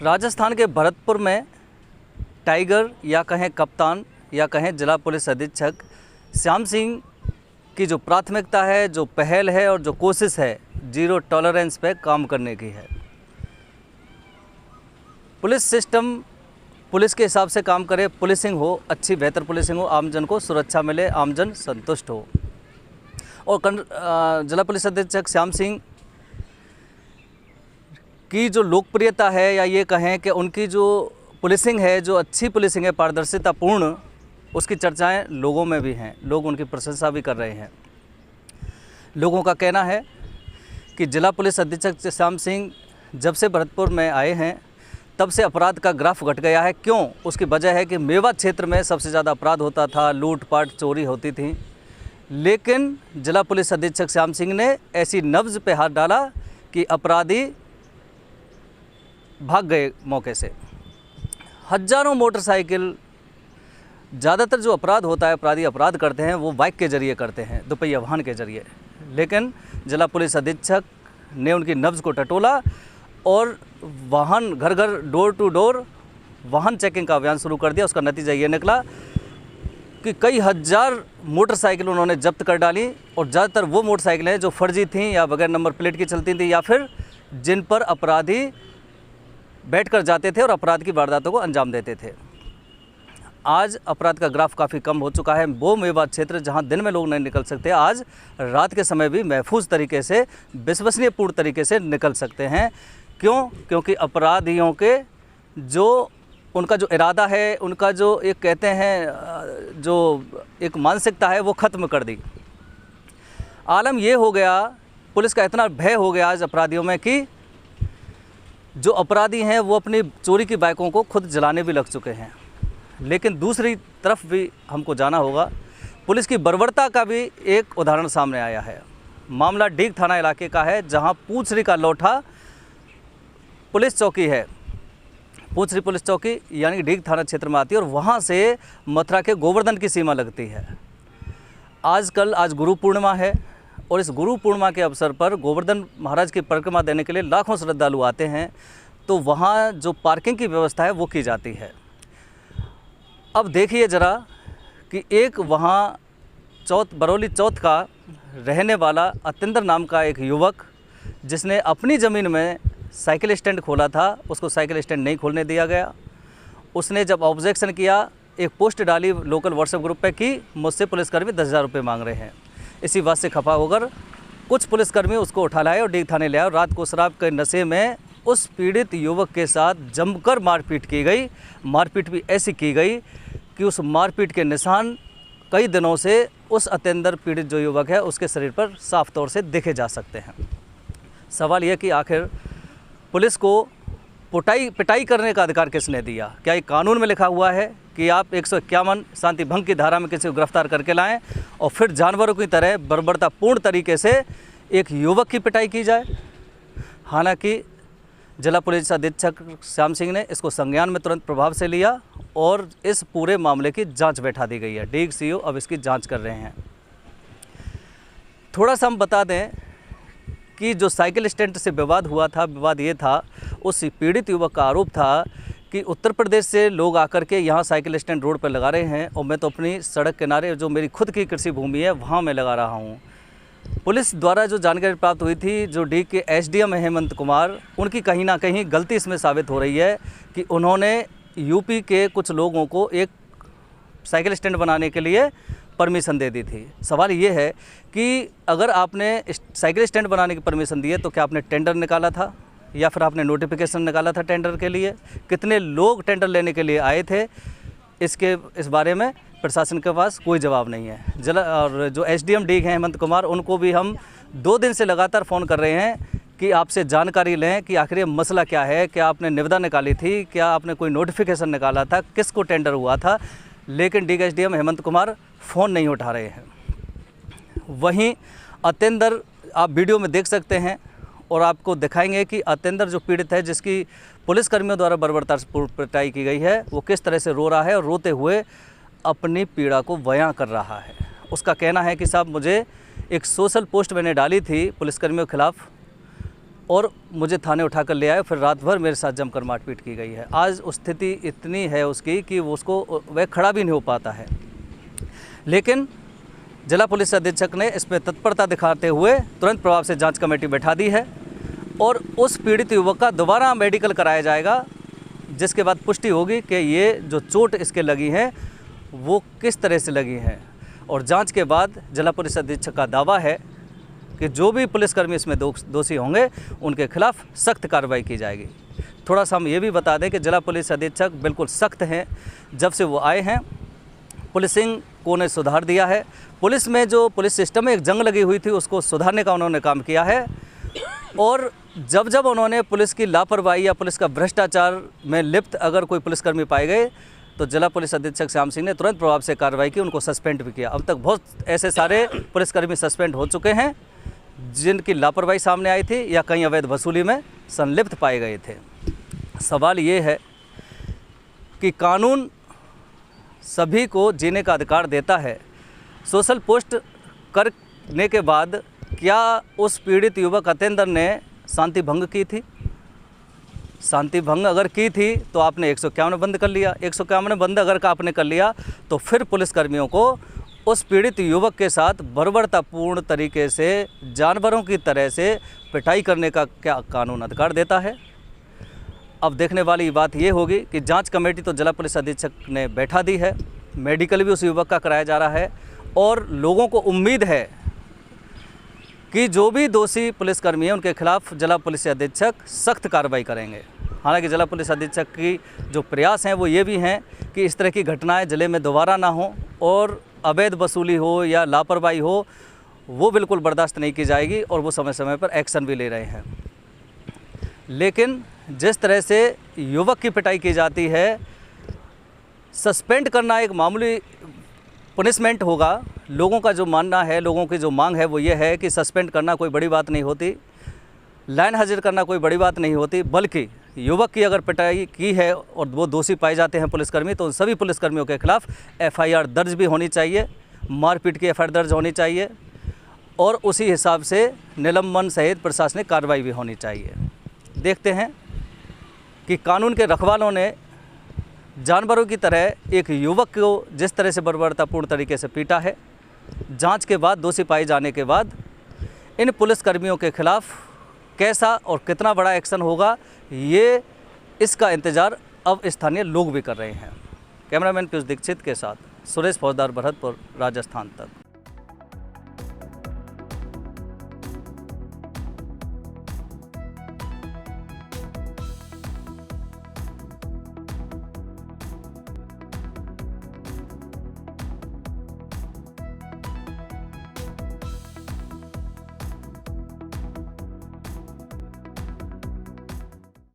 राजस्थान के भरतपुर में टाइगर या कहें कप्तान या कहें जिला पुलिस अधीक्षक श्याम सिंह की जो प्राथमिकता है, जो पहल है और जो कोशिश है, जीरो टॉलरेंस पे काम करने की है। पुलिस सिस्टम पुलिस के हिसाब से काम करे, पुलिसिंग हो, अच्छी बेहतर पुलिसिंग हो, आमजन को सुरक्षा मिले, आमजन संतुष्ट हो। और जिला पुलिस अधीक्षक श्याम सिंह की जो लोकप्रियता है या ये कहें कि उनकी जो पुलिसिंग है, जो अच्छी पुलिसिंग है, पारदर्शितापूर्ण, उसकी चर्चाएं लोगों में भी हैं। लोग उनकी प्रशंसा भी कर रहे हैं। लोगों का कहना है कि जिला पुलिस अधीक्षक श्याम सिंह जब से भरतपुर में आए हैं तब से अपराध का ग्राफ घट गया है। क्यों? उसकी वजह है कि मेवात क्षेत्र में सबसे ज़्यादा अपराध होता था, लूटपाट चोरी होती थी। लेकिन जिला पुलिस अधीक्षक श्याम सिंह ने ऐसी नब्ज़ पे हाथ डाला कि अपराधी भाग गए मौके से। हजारों मोटरसाइकिल, ज़्यादातर जो अपराध होता है, अपराधी अपराध करते हैं वो बाइक के ज़रिए करते हैं, दोपहिया वाहन के ज़रिए। लेकिन जिला पुलिस अधीक्षक ने उनकी नब्ज़ को टटोला और वाहन घर घर, डोर टू डोर वाहन चेकिंग का अभियान शुरू कर दिया। उसका नतीजा ये निकला कि कई हज़ार मोटरसाइकिल उन्होंने जब्त कर डाली और ज़्यादातर वो मोटरसाइकिलें जो फर्जी थीं या बगैर नंबर प्लेट की चलती थी या फिर जिन पर अपराधी बैठकर जाते थे और अपराध की वारदातों को अंजाम देते थे। आज अपराध का ग्राफ काफ़ी कम हो चुका है। वो मेवात क्षेत्र जहां दिन में लोग नहीं निकल सकते, आज रात के समय भी महफूज तरीके से, विश्वसनीयपूर्ण तरीके से निकल सकते हैं। क्यों? क्योंकि अपराधियों के जो उनका जो इरादा है, उनका जो एक कहते हैं जो एक मानसिकता है, वो ख़त्म कर दी। आलम ये हो गया, पुलिस का इतना भय हो गया आज अपराधियों में कि जो अपराधी हैं वो अपनी चोरी की बाइकों को खुद जलाने भी लग चुके हैं। लेकिन दूसरी तरफ भी हमको जाना होगा, पुलिस की बर्बरता का भी एक उदाहरण सामने आया है। मामला डीग थाना इलाके का है, जहां पूछरी का लोठा पुलिस चौकी है। पूछरी पुलिस चौकी यानी डीग थाना क्षेत्र में आती है और वहां से मथुरा के गोवर्धन की सीमा लगती है। आज गुरु पूर्णिमा है और इस गुरु पूर्णिमा के अवसर पर गोवर्धन महाराज की परिक्रमा देने के लिए लाखों श्रद्धालु आते हैं। तो वहाँ जो पार्किंग की व्यवस्था है वो की जाती है। अब देखिए ज़रा कि एक वहाँ बरौली चौथ का रहने वाला अतिंदर नाम का एक युवक, जिसने अपनी ज़मीन में साइकिल स्टैंड खोला था, उसको साइकिल स्टैंड नहीं खोलने दिया गया। उसने जब ऑब्जेक्शन किया, एक पोस्ट डाली लोकल व्हाट्सएप ग्रुप पे कि मुझसे पुलिसकर्मी 10,000 रुपये मांग रहे हैं। इसी बात से खफा होकर कुछ पुलिसकर्मी उसको उठा लाए और डीग थाने ले आए और रात को शराब के नशे में उस पीड़ित युवक के साथ जमकर मारपीट की गई। मारपीट भी ऐसी की गई कि उस मारपीट के निशान कई दिनों से उस अतिंदर पीड़ित जो युवक है उसके शरीर पर साफ तौर से देखे जा सकते हैं। सवाल यह कि आखिर पुलिस को पिटाई करने का अधिकार किसने दिया? क्या ये कानून में लिखा हुआ है कि आप 151 शांति भंग की धारा में किसी को गिरफ्तार करके लाएं और फिर जानवरों की तरह बर्बरतापूर्ण तरीके से एक युवक की पिटाई की जाए? हालांकि जिला पुलिस अधीक्षक श्याम सिंह ने इसको संज्ञान में तुरंत प्रभाव से लिया और इस पूरे मामले की जांच बैठा दी गई है। डीग सीओ अब इसकी जांच कर रहे हैं। थोड़ा सा हम बता दें कि जो साइकिल स्टैंड से विवाद हुआ था, विवाद ये था, उस पीड़ित युवक का आरोप था कि उत्तर प्रदेश से लोग आकर के यहाँ साइकिल स्टैंड रोड पर लगा रहे हैं और मैं तो अपनी सड़क किनारे जो मेरी खुद की कृषि भूमि है वहाँ मैं लगा रहा हूँ। पुलिस द्वारा जो जानकारी प्राप्त हुई थी, जो डीग के एसडीएम हेमंत कुमार, उनकी कहीं ना कहीं गलती इसमें साबित हो रही है कि उन्होंने यूपी के कुछ लोगों को एक साइकिल स्टैंड बनाने के लिए परमिशन दे दी थी। सवाल ये है कि अगर आपने साइकिल स्टैंड बनाने की परमिशन दी है तो क्या आपने टेंडर निकाला था या फिर आपने नोटिफिकेशन निकाला था टेंडर के लिए? कितने लोग टेंडर लेने के लिए आए थे? इस बारे में प्रशासन के पास कोई जवाब नहीं है। और जो एसडीएम डीग हैं हेमंत कुमार, उनको भी हम 2 दिन से लगातार फ़ोन कर रहे हैं कि आपसे जानकारी लें कि आखिर ये मसला क्या है, क्या आपने निविदा निकाली थी, क्या आपने कोई नोटिफिकेशन निकाला था, किसको टेंडर हुआ था। लेकिन डीग एसडीएम हेमंत कुमार फ़ोन नहीं उठा रहे हैं। वहीं अतिंदर आप वीडियो में देख सकते हैं और आपको दिखाएंगे कि अतिंदर जो पीड़ित है, जिसकी पुलिसकर्मियों द्वारा बर्बरतापूर्ण पिटाई की गई है, वो किस तरह से रो रहा है और रोते हुए अपनी पीड़ा को बयां कर रहा है। उसका कहना है कि साहब, मुझे एक सोशल पोस्ट मैंने डाली थी पुलिसकर्मियों के खिलाफ, और मुझे थाने उठाकर ले आए, फिर रात भर मेरे साथ जमकर मारपीट की गई है। आज स्थिति इतनी है उसकी कि वह खड़ा भी नहीं हो पाता है। लेकिन जिला पुलिस अधीक्षक ने इसमें तत्परता दिखाते हुए तुरंत प्रभाव से जांच कमेटी बैठा दी है और उस पीड़ित युवक का दोबारा मेडिकल कराया जाएगा, जिसके बाद पुष्टि होगी कि ये जो चोट इसके लगी है वो किस तरह से लगी है। और जांच के बाद जिला पुलिस अधीक्षक का दावा है कि जो भी पुलिसकर्मी इसमें दोषी होंगे उनके खिलाफ सख्त कार्रवाई की जाएगी। थोड़ा सा हम ये भी बता दें कि जिला पुलिस अधीक्षक बिल्कुल सख्त हैं। जब से वो आए हैं पुलिसिंग को ने सुधार दिया है। पुलिस में जो पुलिस सिस्टम में एक जंग लगी हुई थी उसको सुधारने का उन्होंने काम किया है। और जब जब उन्होंने पुलिस की लापरवाही या पुलिस का भ्रष्टाचार में लिप्त अगर कोई पुलिसकर्मी पाए गए तो जिला पुलिस अधीक्षक श्याम सिंह ने तुरंत प्रभाव से कार्रवाई की, उनको सस्पेंड भी किया। अब तक बहुत ऐसे सारे पुलिसकर्मी सस्पेंड हो चुके हैं जिनकी लापरवाही सामने आई थी या कहीं अवैध वसूली में संलिप्त पाए गए थे। सवाल ये है कि कानून सभी को जीने का अधिकार देता है। सोशल पोस्ट करने के बाद क्या उस पीड़ित युवक अतेंद्र ने शांति भंग की थी? शांति भंग अगर की थी तो आपने 151 बंद कर लिया। 151 बंद अगर का आपने कर लिया तो फिर पुलिसकर्मियों को उस पीड़ित युवक के साथ बर्बरतापूर्ण तरीके से जानवरों की तरह से पिटाई करने का क्या कानून अधिकार देता है? अब देखने वाली बात ये होगी कि जांच कमेटी तो जिला पुलिस अधीक्षक ने बैठा दी है, मेडिकल भी उस युवक का कराया जा रहा है और लोगों को उम्मीद है कि जो भी दोषी पुलिसकर्मी हैं उनके खिलाफ जिला पुलिस अधीक्षक सख्त कार्रवाई करेंगे। हालांकि जिला पुलिस अधीक्षक की जो प्रयास हैं वो ये भी हैं कि इस तरह की घटनाएं जिले में दोबारा ना हो और अवैध वसूली हो या लापरवाही हो वो बिल्कुल बर्दाश्त नहीं की जाएगी और वो समय समय पर एक्शन भी ले रहे हैं। लेकिन जिस तरह से युवक की पिटाई की जाती है, सस्पेंड करना एक मामूली पनिशमेंट होगा। लोगों का जो मानना है, लोगों की जो मांग है वो ये है कि सस्पेंड करना कोई बड़ी बात नहीं होती, लाइन हाजिर करना कोई बड़ी बात नहीं होती, बल्कि युवक की अगर पिटाई की है और वो दोषी पाए जाते हैं पुलिसकर्मी तो उन सभी पुलिसकर्मियों के खिलाफ FIR दर्ज भी होनी चाहिए, मारपीट की FIR दर्ज होनी चाहिए और उसी हिसाब से निलंबन सहित प्रशासनिक कार्रवाई भी होनी चाहिए। देखते हैं कि कानून के रखवालों ने जानवरों की तरह एक युवक को जिस तरह से बर्बरतापूर्ण तरीके से पीटा है, जांच के बाद दोषी पाए जाने के बाद इन पुलिसकर्मियों के खिलाफ कैसा और कितना बड़ा एक्शन होगा, ये इसका इंतज़ार अब स्थानीय लोग भी कर रहे हैं। कैमरामैन पीयूष दीक्षित के साथ सुरेश फौजदार, भरतपुर, राजस्थान तक।